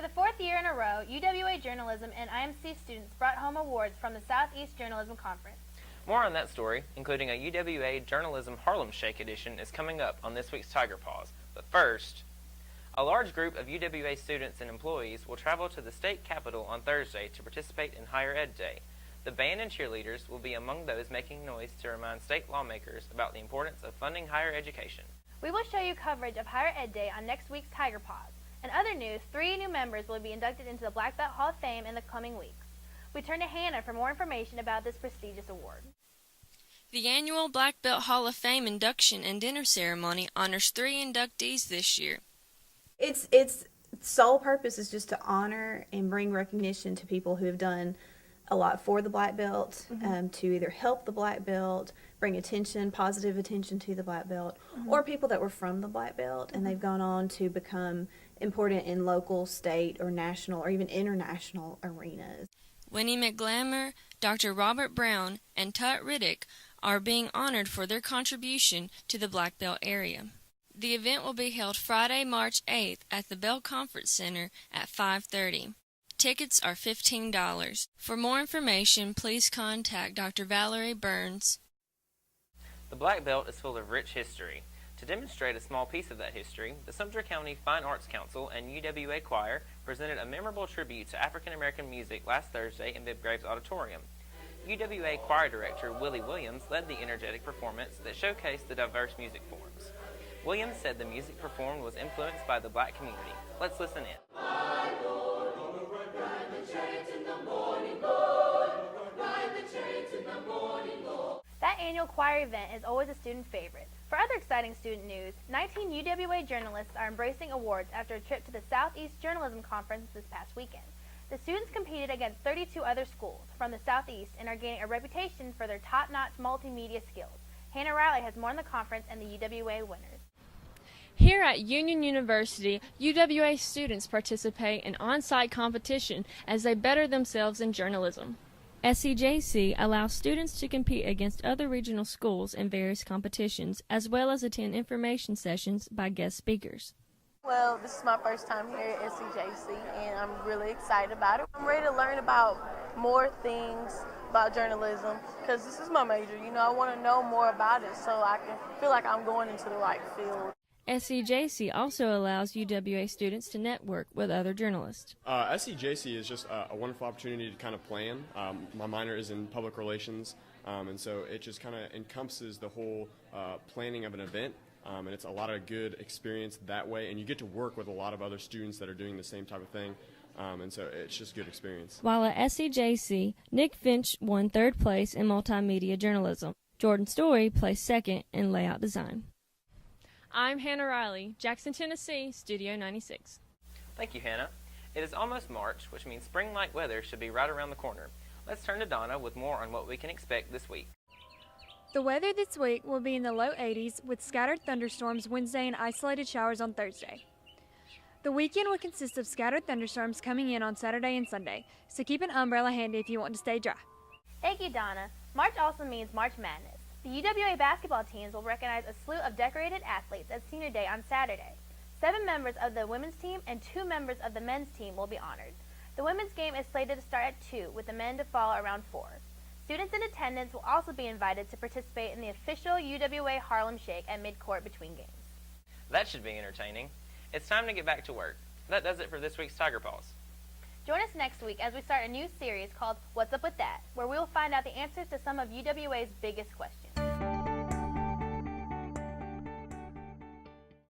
For the fourth year in a row, UWA journalism and IMC students brought home awards from the Southeast Journalism Conference. More on that story, including a UWA Journalism Harlem Shake edition, is coming up on this week's Tiger Paws. But first, a large group of UWA students and employees will travel to the state capitol on Thursday to participate in Higher Ed Day. The band and cheerleaders will be among those making noise to remind state lawmakers about the importance of funding higher education. We will show you coverage of Higher Ed Day on next week's Tiger Paws. In other news, 3 new members will be inducted into the Black Belt Hall of Fame in the coming weeks. We turn to Hannah for more information about this prestigious award. The annual Black Belt Hall of Fame induction and dinner ceremony honors 3 inductees this year. Its sole purpose is just to honor and bring recognition to people who have done a lot for the Black Belt, to either help the Black Belt, bring positive attention to the Black Belt, or people that were from the Black Belt and they've gone on to become important in local, state, or national, or even international arenas. Winnie McGlammer, Dr. Robert Brown, and Tut Riddick are being honored for their contribution to the Black Belt area. The event will be held Friday, March 8th at the Bell Conference Center at 5:30. Tickets are $15. For more information, please contact Dr. Valerie Burns. The Black Belt is full of rich history. To demonstrate a small piece of that history, the Sumter County Fine Arts Council and UWA Choir presented a memorable tribute to African American music last Thursday in Bibb Graves Auditorium. UWA Choir Director Willie Williams led the energetic performance that showcased the diverse music forms. Williams said the music performed was influenced by the black community. Let's listen in. My Lord, ride the chariot in the morning, Lord. Ride the chariot in the morning, Lord. That annual choir event is always a student favorite. For other exciting student news, 19 UWA journalists are embracing awards after a trip to the Southeast Journalism Conference this past weekend. The students competed against 32 other schools from the Southeast and are gaining a reputation for their top-notch multimedia skills. Hannah Riley has more on the conference and the UWA winners. Here at Union University, UWA students participate in on-site competition as they better themselves in journalism. SEJC allows students to compete against other regional schools in various competitions, as well as attend information sessions by guest speakers. Well, this is my first time here at SEJC, and I'm really excited about it. I'm ready to learn about more things about journalism, because this is my major. I want to know more about it so I can feel like I'm going into the right field. SEJC also allows UWA students to network with other journalists. SEJC is just a wonderful opportunity to kind of plan. My minor is in public relations, and so it just kind of encompasses the whole planning of an event, and it's a lot of good experience that way, and you get to work with a lot of other students that are doing the same type of thing, and so it's just a good experience. While at SEJC, Nick Finch won 3rd place in multimedia journalism. Jordan Story placed 2nd in layout design. I'm Hannah Riley, Jackson, Tennessee, Studio 96. Thank you, Hannah. It is almost March, which means spring-like weather should be right around the corner. Let's turn to Donna with more on what we can expect this week. The weather this week will be in the low 80s with scattered thunderstorms Wednesday and isolated showers on Thursday. The weekend will consist of scattered thunderstorms coming in on Saturday and Sunday, so keep an umbrella handy if you want to stay dry. Thank you, Donna. March also means March Madness. The UWA basketball teams will recognize a slew of decorated athletes at Senior Day on Saturday. 7 members of the women's team and 2 members of the men's team will be honored. The women's game is slated to start at 2, with the men to follow around 4. Students in attendance will also be invited to participate in the official UWA Harlem Shake at midcourt between games. That should be entertaining. It's time to get back to work. That does it for this week's Tiger Paws. Join us next week as we start a new series called What's Up With That, where we will find out the answers to some of UWA's biggest questions.